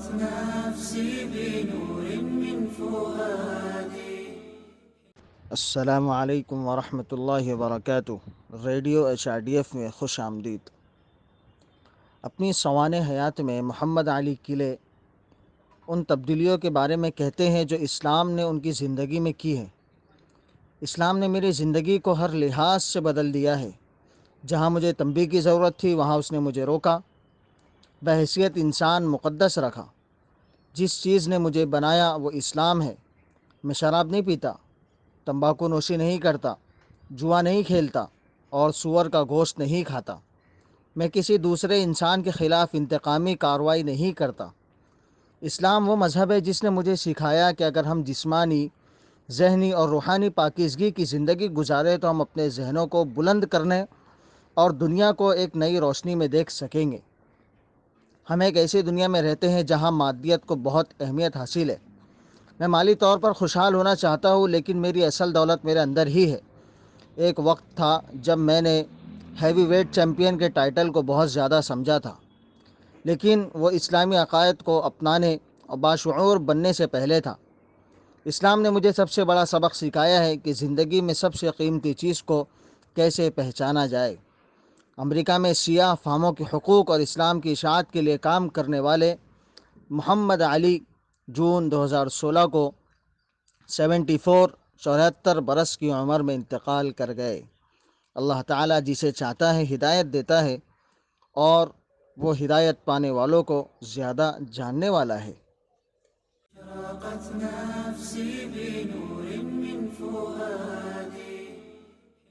نفسي بنور من فؤادي. السلام علیکم ورحمۃ اللہ وبرکاتہ. ریڈیو HRDF میں خوش آمدید. اپنی سوانح حیات میں محمد علی کلے ان تبدیلیوں کے بارے میں کہتے ہیں جو اسلام نے ان کی زندگی میں کی ہے. اسلام نے میری زندگی کو ہر لحاظ سے بدل دیا ہے. جہاں مجھے تنبیہ کی ضرورت تھی وہاں اس نے مجھے روکا، بحیثیت انسان مقدس رکھا. جس چیز نے مجھے بنایا وہ اسلام ہے. میں شراب نہیں پیتا، تمباکو نوشی نہیں کرتا، جوا نہیں کھیلتا اور سور کا گوشت نہیں کھاتا. میں کسی دوسرے انسان کے خلاف انتقامی کارروائی نہیں کرتا. اسلام وہ مذہب ہے جس نے مجھے سکھایا کہ اگر ہم جسمانی، ذہنی اور روحانی پاکیزگی کی زندگی گزارے تو ہم اپنے ذہنوں کو بلند کرنے اور دنیا کو ایک نئی روشنی میں دیکھ سکیں گے. ہم ایک ایسی دنیا میں رہتے ہیں جہاں مادیت کو بہت اہمیت حاصل ہے. میں مالی طور پر خوشحال ہونا چاہتا ہوں، لیکن میری اصل دولت میرے اندر ہی ہے. ایک وقت تھا جب میں نے ہیوی ویٹ چیمپئن کے ٹائٹل کو بہت زیادہ سمجھا تھا، لیکن وہ اسلامی عقائد کو اپنانے اور باشعور بننے سے پہلے تھا. اسلام نے مجھے سب سے بڑا سبق سکھایا ہے کہ زندگی میں سب سے قیمتی چیز کو کیسے پہچانا جائے. امریکہ میں سیاہ فاموں کے حقوق اور اسلام کی اشاعت کے لیے کام کرنے والے محمد علی جون 2016 کو 74 برس کی عمر میں انتقال کر گئے. اللہ تعالیٰ جسے چاہتا ہے ہدایت دیتا ہے اور وہ ہدایت پانے والوں کو زیادہ جاننے والا ہے. نفسي بنور من فؤادي.